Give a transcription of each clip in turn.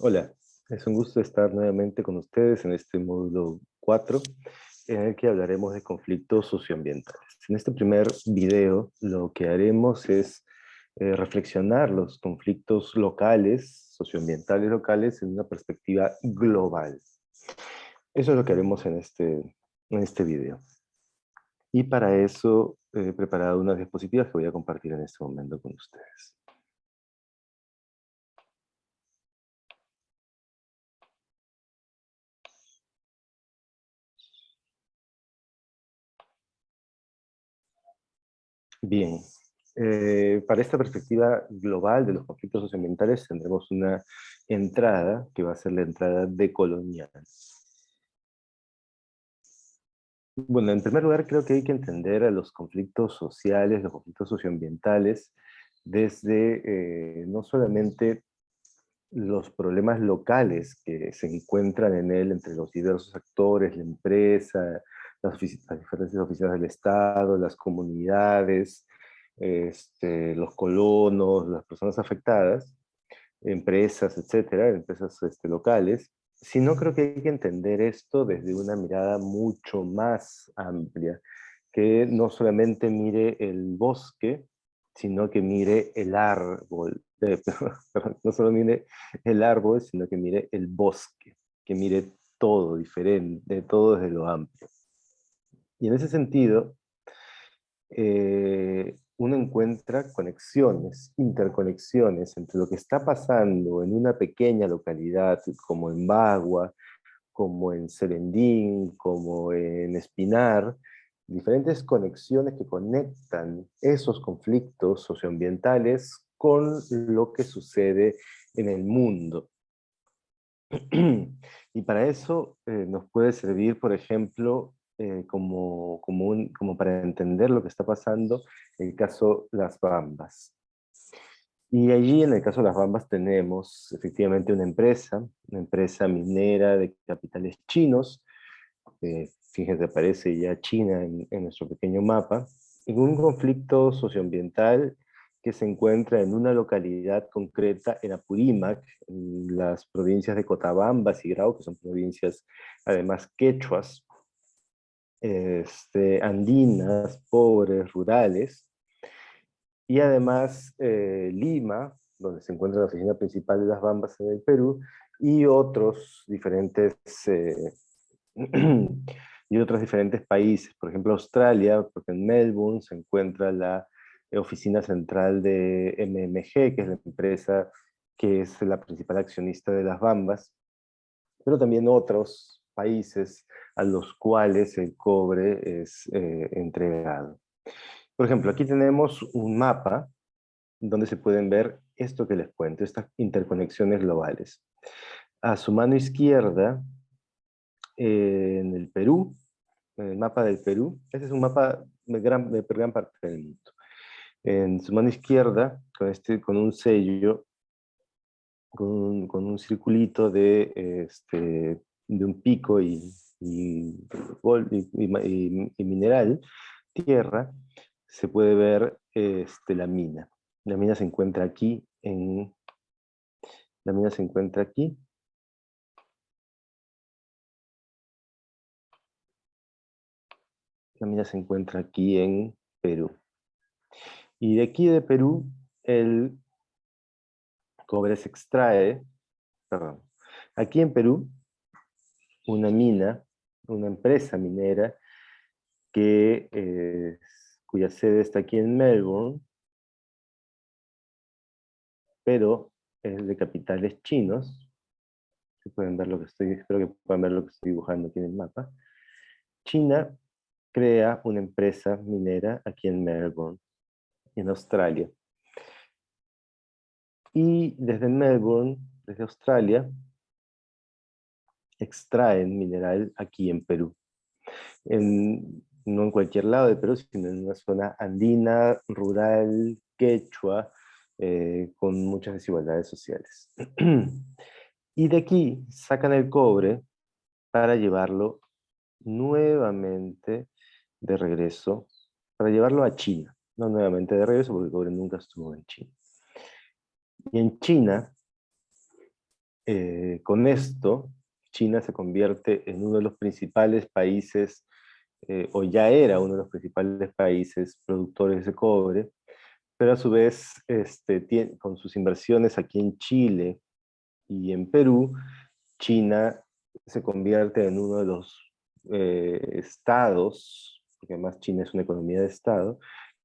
Hola, es un gusto estar nuevamente con ustedes en este módulo 4, en el que hablaremos de conflictos socioambientales. En este primer video lo que haremos es reflexionar los conflictos locales, socioambientales locales, en una perspectiva global. Eso es lo que haremos en este video. Y para eso he preparado unas diapositivas que voy a compartir en este momento con ustedes. Bien, para esta perspectiva global de los conflictos socioambientales tendremos una entrada que va a ser la entrada decolonial. Bueno, en primer lugar creo que hay que entender a los conflictos sociales, los conflictos socioambientales, desde no solamente los problemas locales que se encuentran en él entre los diversos actores, la empresa, las diferentes oficinas del Estado, las comunidades, los colonos, las personas afectadas, empresas, etcétera, empresas locales, sino creo que hay que entender esto desde una mirada mucho más amplia, que no solamente mire el bosque, sino que mire el árbol, perdón, no solo mire el árbol, sino que mire el bosque, que mire todo diferente, todo desde lo amplio. Y en ese sentido, uno encuentra conexiones, interconexiones entre lo que está pasando en una pequeña localidad como en Bagua, como en Serendín, como en Espinar, diferentes conexiones que conectan esos conflictos socioambientales con lo que sucede en el mundo. Y para eso nos puede servir, por ejemplo, como para entender lo que está pasando, el caso Las Bambas. Y allí, en el caso de Las Bambas, tenemos efectivamente una empresa minera de capitales chinos. Fíjense, aparece ya China en nuestro pequeño mapa, en un conflicto socioambiental que se encuentra en una localidad concreta en Apurímac, en las provincias de Cochabamba y Grau, que son provincias además quechuas, andinas, pobres, rurales, y además Lima, donde se encuentra la oficina principal de las Bambas en el Perú, y otros diferentes y otros diferentes países. Por ejemplo, Australia, porque en Melbourne se encuentra la oficina central de MMG, que es la empresa que es la principal accionista de las Bambas, pero también otros países a los cuales el cobre es entregado. Por ejemplo, aquí tenemos un mapa donde se pueden ver esto que les cuento, estas interconexiones globales. A su mano izquierda, en el Perú, en el mapa del Perú, este es un mapa de gran parte del mundo. En su mano izquierda, con un sello, con un circulito de un pico y mineral, tierra, se puede ver la mina. La mina se encuentra aquí, la mina se encuentra aquí, la mina se encuentra aquí en Perú. Y de aquí de Perú, el cobre se extrae, perdón, aquí en Perú, una mina, una empresa minera cuya sede está aquí en Melbourne, pero es de capitales chinos. Si pueden ver lo que espero que puedan ver lo que estoy dibujando aquí en el mapa. China crea una empresa minera aquí en Melbourne, en Australia. Y desde Melbourne, desde Australia, extraen mineral aquí en Perú. No en cualquier lado de Perú, sino en una zona andina, rural, quechua, con muchas desigualdades sociales. Y de aquí sacan el cobre para llevarlo nuevamente de regreso, para llevarlo a China. No nuevamente de regreso, porque el cobre nunca estuvo en China. Y en China, Con esto, China se convierte en uno de los principales países, o ya era uno de los principales países productores de cobre, pero a su vez, con sus inversiones aquí en Chile y en Perú, China se convierte en uno de los estados, porque además China es una economía de estado,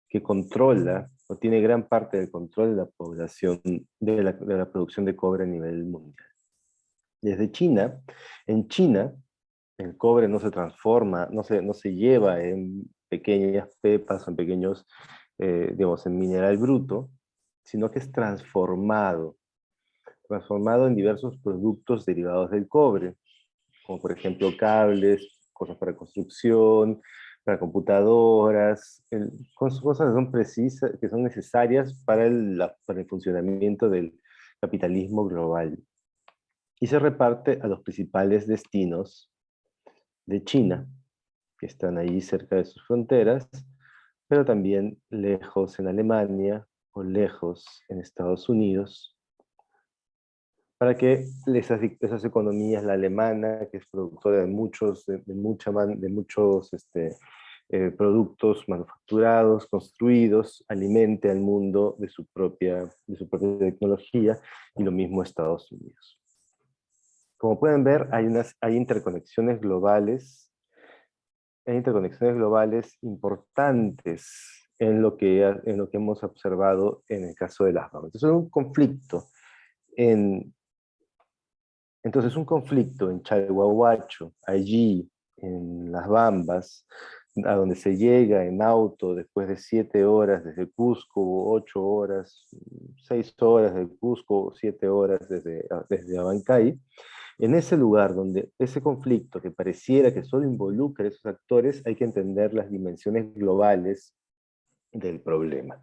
que controla o tiene gran parte del control de la población, de la producción de cobre a nivel mundial. Desde China, en China, el cobre no se transforma, no se lleva en pequeñas pepas o en pequeños, digamos, en mineral bruto, sino que es transformado en diversos productos derivados del cobre, como por ejemplo cables, cosas para construcción, para computadoras, cosas que son precisas, que son necesarias para el funcionamiento del capitalismo global. Y se reparte a los principales destinos de China, que están ahí cerca de sus fronteras, pero también lejos en Alemania o lejos en Estados Unidos, para que esas economías, la alemana, que es productora de muchos, de muchos productos manufacturados, construidos, alimente al mundo de su propia tecnología, y lo mismo Estados Unidos. Como pueden ver, hay interconexiones globales importantes en lo que hemos observado en el caso de las Bahamas. Entonces, un conflicto en Chalhuahuacho, allí en Las Bambas, a donde se llega en auto después de 7 horas desde Cusco, 8 horas, 6 horas de Cusco, 7 horas desde Abancay. En ese lugar donde ese conflicto que pareciera que solo involucra a esos actores, hay que entender las dimensiones globales del problema.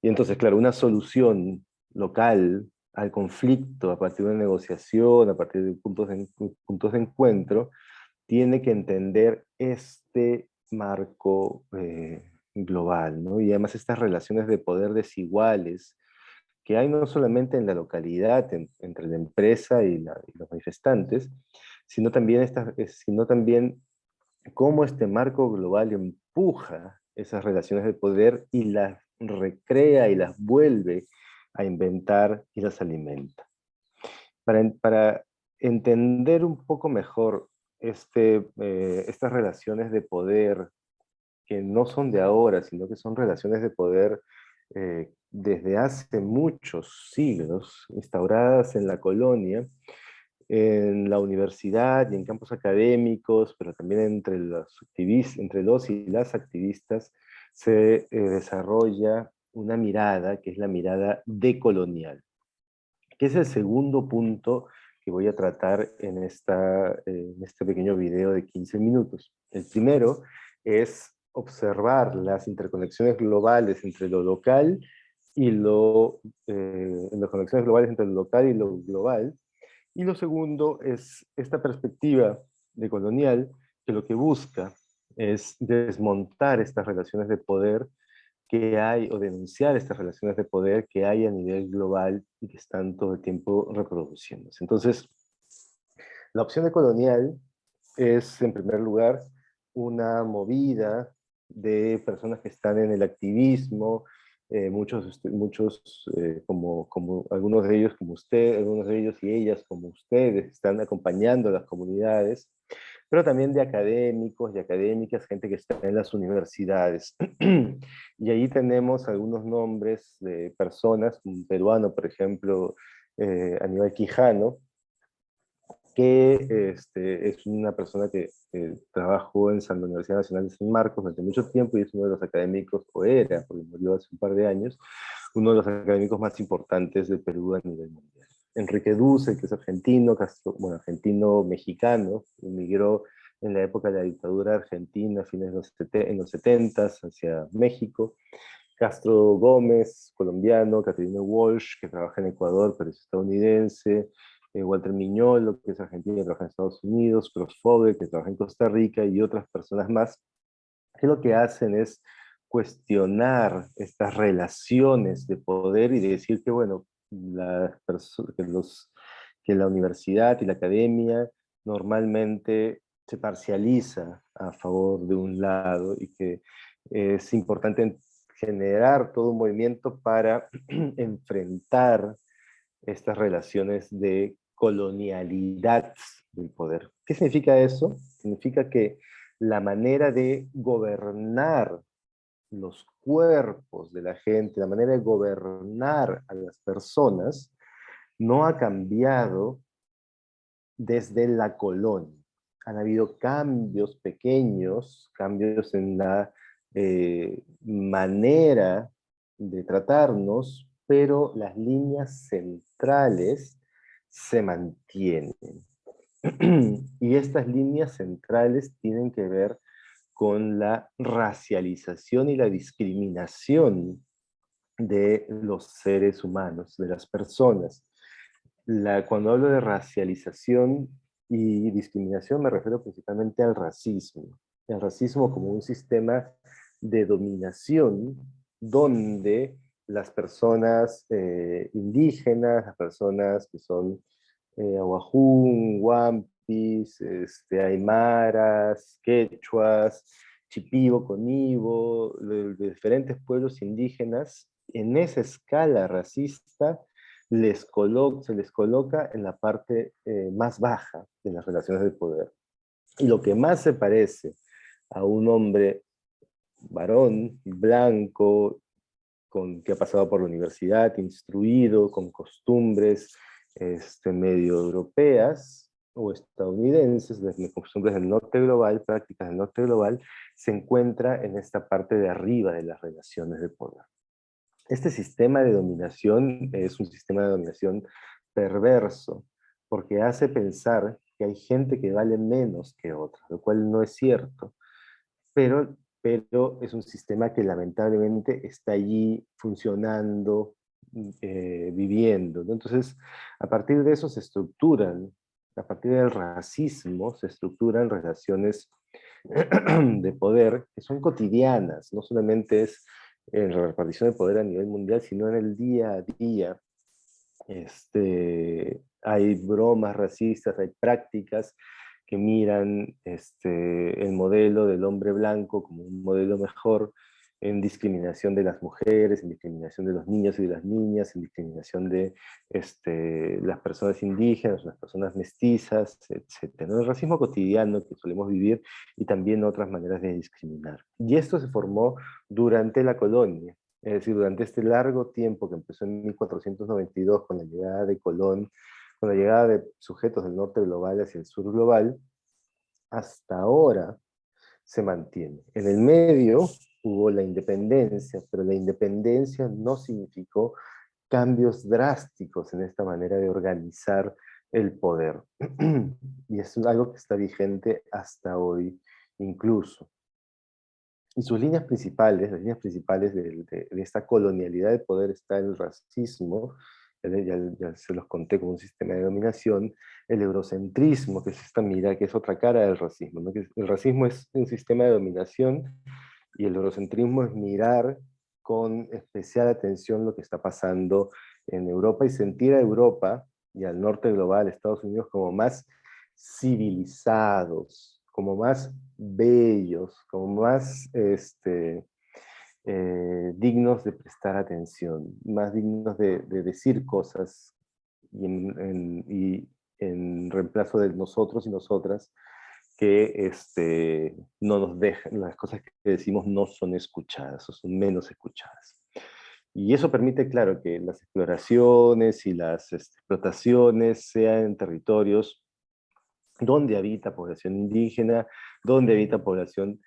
Y entonces, claro, una solución local al conflicto a partir de una negociación, a partir de puntos de encuentro, tiene que entender este marco global, ¿no? Y además estas relaciones de poder desiguales que hay no solamente en la localidad, entre la empresa y los manifestantes, sino también cómo este marco global empuja esas relaciones de poder y las recrea y las vuelve a inventar y las alimenta. Para entender un poco mejor estas relaciones de poder que no son de ahora, sino que son relaciones de poder desde hace muchos siglos, instauradas en la colonia, en la universidad y en campos académicos, pero también entre los y las activistas, se desarrolla una mirada que es la mirada decolonial, que es el segundo punto que voy a tratar en este pequeño video de 15 minutos. El primero es observar las interconexiones globales entre lo local y las conexiones globales entre lo local y lo global. Y lo segundo es esta perspectiva decolonial que lo que busca es desmontar estas relaciones de poder que hay, o denunciar estas relaciones de poder que hay a nivel global y que están todo el tiempo reproduciéndose. Entonces, la opción decolonial es, en primer lugar, una movida de personas que están en el activismo, muchos como algunos de ellos como usted, algunos de ellos y ellas como ustedes, están acompañando a las comunidades, pero también de académicos y académicas, gente que está en las universidades. Y ahí tenemos algunos nombres de personas, un peruano, por ejemplo, Aníbal Quijano, que es una persona que trabajó en la Universidad Nacional de San Marcos durante mucho tiempo y es uno de los académicos, o era, porque murió hace un par de años, uno de los académicos más importantes de Perú a nivel mundial. Enrique Duce, que es argentino, argentino-mexicano, emigró en la época de la dictadura argentina, a fines en los 70 hacia México. Castro Gómez, colombiano, Caterina Walsh, que trabaja en Ecuador, pero es estadounidense, Walter Miñolo, que es argentino y trabaja en Estados Unidos, Crossfogel, que trabaja en Costa Rica, y otras personas más, que lo que hacen es cuestionar estas relaciones de poder y decir que, bueno, que la universidad y la academia normalmente se parcializa a favor de un lado y que es importante generar todo un movimiento para enfrentar estas relaciones de colonialidad del poder. ¿Qué significa eso? Significa que la manera de gobernar los cuerpos de la gente, la manera de gobernar a las personas, no ha cambiado desde la colonia. Han habido cambios pequeños, cambios en la manera de tratarnos, pero las líneas centrales se mantienen. Y estas líneas centrales tienen que ver con la racialización y la discriminación de los seres humanos, de las personas. Cuando hablo de racialización y discriminación me refiero principalmente al racismo. El racismo como un sistema de dominación donde las personas indígenas, las personas que son ahuajún, huampis, aymaras, quechuas, chipivo, conivo, de diferentes pueblos indígenas, en esa escala racista se les coloca en la parte más baja de las relaciones de poder. Y lo que más se parece a un hombre varón, blanco, que ha pasado por la universidad, instruido, con costumbres medio europeas o estadounidenses, desde costumbres del norte global, prácticas del norte global, se encuentra en esta parte de arriba de las relaciones de poder. Este sistema de dominación es un sistema de dominación perverso, porque hace pensar que hay gente que vale menos que otra, lo cual no es cierto, pero es un sistema que lamentablemente está allí funcionando, viviendo, ¿no? Entonces, a partir de eso se estructuran, a partir del racismo, se estructuran relaciones de poder que son cotidianas, no solamente es en la repartición de poder a nivel mundial, sino en el día a día. Hay bromas racistas, hay prácticas que miran el modelo del hombre blanco como un modelo mejor, en discriminación de las mujeres, en discriminación de los niños y de las niñas, en discriminación de las personas indígenas, las personas mestizas, etc. ¿No? El racismo cotidiano que solemos vivir y también otras maneras de discriminar. Y esto se formó durante la colonia, es decir, durante este largo tiempo que empezó en 1492 con la llegada de Colón, con la llegada de sujetos del norte global hacia el sur global, hasta ahora se mantiene. En el medio hubo la independencia, pero la independencia no significó cambios drásticos en esta manera de organizar el poder. Y es algo que está vigente hasta hoy incluso. Y sus líneas principales, las líneas principales de esta colonialidad de poder está el racismo, ya se los conté como un sistema de dominación, el eurocentrismo, que es esta mirada, que es otra cara del racismo, ¿no? Que el racismo es un sistema de dominación y el eurocentrismo es mirar con especial atención lo que está pasando en Europa y sentir a Europa y al norte global, Estados Unidos, como más civilizados, como más bellos, como más dignos de prestar atención, más dignos de decir cosas y en reemplazo de nosotros y nosotras, que no nos dejan, las cosas que decimos no son escuchadas o son menos escuchadas. Y eso permite, claro, que las exploraciones y las explotaciones sean en territorios donde habita población indígena, donde habita población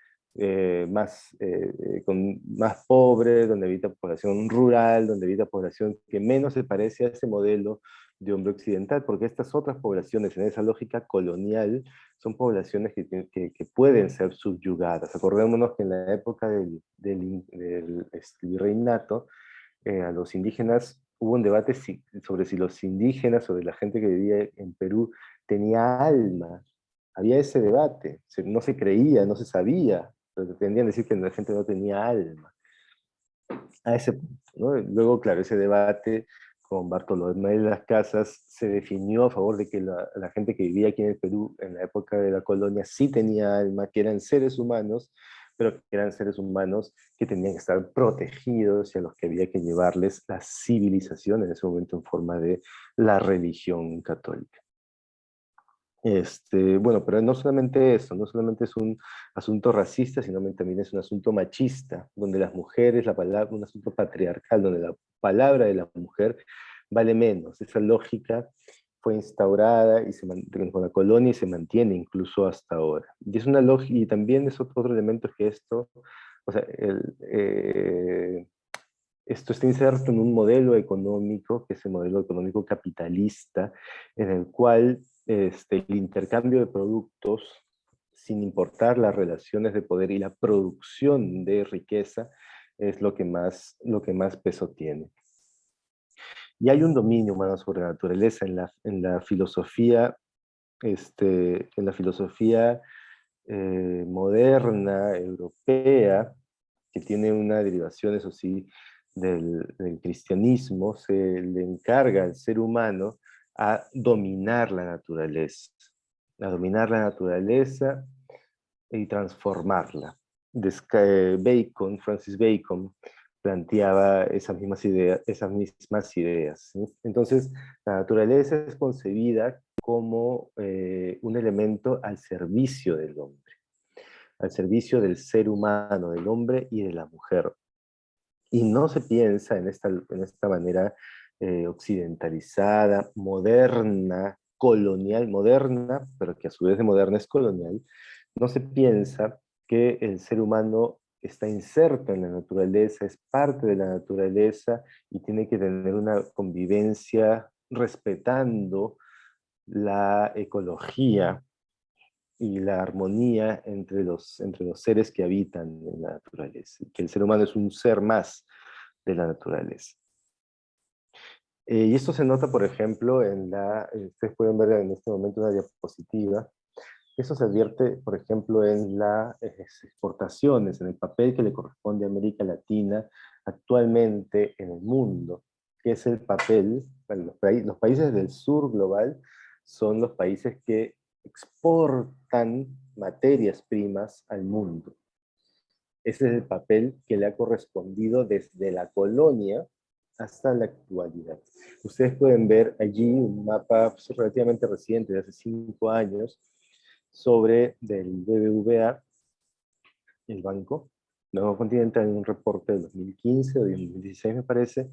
más pobre, donde habita población rural, donde habita población que menos se parece a ese modelo de hombre occidental, porque estas otras poblaciones en esa lógica colonial son poblaciones que pueden ser subyugadas. Acordémonos que en la época del virreinato, a los indígenas hubo un debate sobre si los indígenas, sobre la gente que vivía en Perú, tenía alma. Había ese debate, no se creía, no se sabía, pero pretendían decir que la gente no tenía alma. A ese punto, ¿no? Luego, claro, ese debate con Bartolomé de las Casas, se definió a favor de que la gente que vivía aquí en el Perú en la época de la colonia sí tenía alma, que eran seres humanos, pero que eran seres humanos que tenían que estar protegidos y a los que había que llevarles la civilización en ese momento en forma de la religión católica. Bueno, pero no solamente eso, no solamente es un asunto racista, sino también es un asunto machista, donde las mujeres, la palabra, un asunto patriarcal, donde la palabra de la mujer vale menos. Esa lógica fue instaurada con la colonia y se mantiene incluso hasta ahora. Y es una lógica, y también es otro elemento que esto, o sea, esto está inserto en un modelo económico, que es el modelo económico capitalista, en el cual el intercambio de productos, sin importar las relaciones de poder y la producción de riqueza, es lo que más peso tiene. Y hay un dominio humano sobre la naturaleza en la filosofía, en la filosofía moderna, europea, que tiene una derivación, eso sí, del cristianismo, se le encarga al ser humano a dominar a dominar la naturaleza y transformarla. Francis Bacon, planteaba esas mismas ideas, ¿sí? Entonces, la naturaleza es concebida como un elemento al servicio del hombre, al servicio del ser humano, del hombre y de la mujer. Y no se piensa en esta manera occidentalizada, moderna, colonial, moderna, pero que a su vez de moderna es colonial, no se piensa que el ser humano está inserto en la naturaleza, es parte de la naturaleza y tiene que tener una convivencia respetando la ecología y la armonía entre los seres que habitan en la naturaleza, y que el ser humano es un ser más de la naturaleza. Y esto se nota, por ejemplo, ustedes pueden ver en este momento una diapositiva. Eso se advierte, por ejemplo, en las exportaciones, en el papel que le corresponde a América Latina actualmente en el mundo, que es el papel, bueno, los países del sur global son los países que exportan materias primas al mundo. Ese es el papel que le ha correspondido desde la colonia hasta la actualidad. Ustedes pueden ver allí un mapa relativamente reciente, de hace 5 años, del BBVA, el banco, Nuevo Continente, en un reporte del 2015 o del 2016, me parece,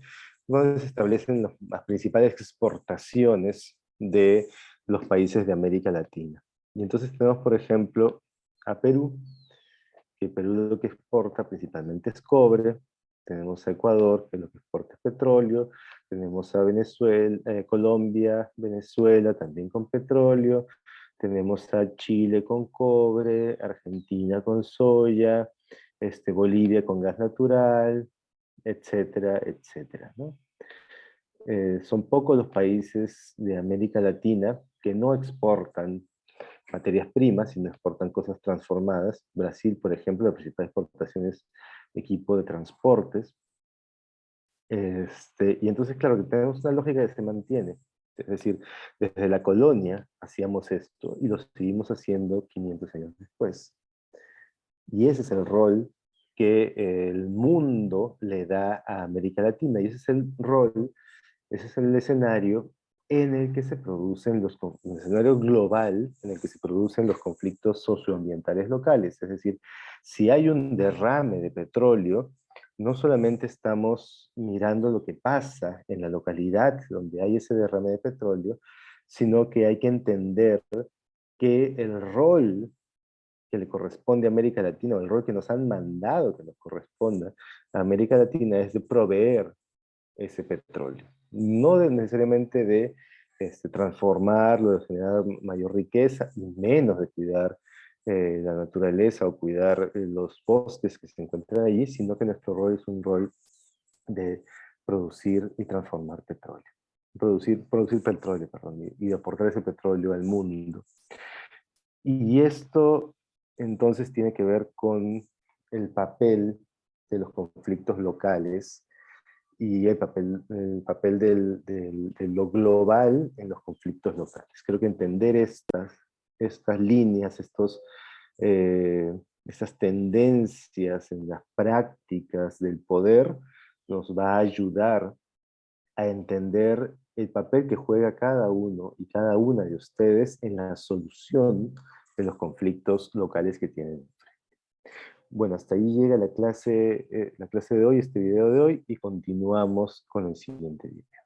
donde se establecen las principales exportaciones de los países de América Latina. Y entonces tenemos, por ejemplo, a Perú, que Perú lo que exporta principalmente es cobre, tenemos a Ecuador, que lo que exporta es petróleo, tenemos a Venezuela, Colombia, Venezuela también con petróleo, tenemos a Chile con cobre, Argentina con soya, Bolivia con gas natural, etcétera, etcétera, ¿no? Son pocos los países de América Latina que no exportan materias primas, sino exportan cosas transformadas. Brasil, por ejemplo, la principal exportación es equipo de transportes. Y entonces, claro, que tenemos una lógica que se mantiene. Es decir, desde la colonia hacíamos esto y lo seguimos haciendo 500 años después. Y ese es el rol que el mundo le da a América Latina. Y ese es el rol, ese es el escenario en el que se producen el escenario global en el que se producen los conflictos socioambientales locales. Es decir, si hay un derrame de petróleo, no solamente estamos mirando lo que pasa en la localidad donde hay ese derrame de petróleo, sino que hay que entender que el rol que le corresponde a América Latina, o el rol que nos han mandado que nos corresponda a América Latina, es de proveer ese petróleo. No necesariamente de transformarlo, de generar mayor riqueza, y menos de cuidar la naturaleza o cuidar los bosques que se encuentran allí, sino que nuestro rol es un rol de producir y transformar petróleo. Producir petróleo, perdón, y aportar ese petróleo al mundo. Y esto entonces tiene que ver con el papel de los conflictos locales y el papel de lo global en los conflictos locales. Creo que entender estas líneas, eh, estas tendencias en las prácticas del poder, nos va a ayudar a entender el papel que juega cada uno y cada una de ustedes en la solución de los conflictos locales que tienen. Bueno, hasta ahí llega la clase de hoy, este video de hoy, y continuamos con el siguiente video.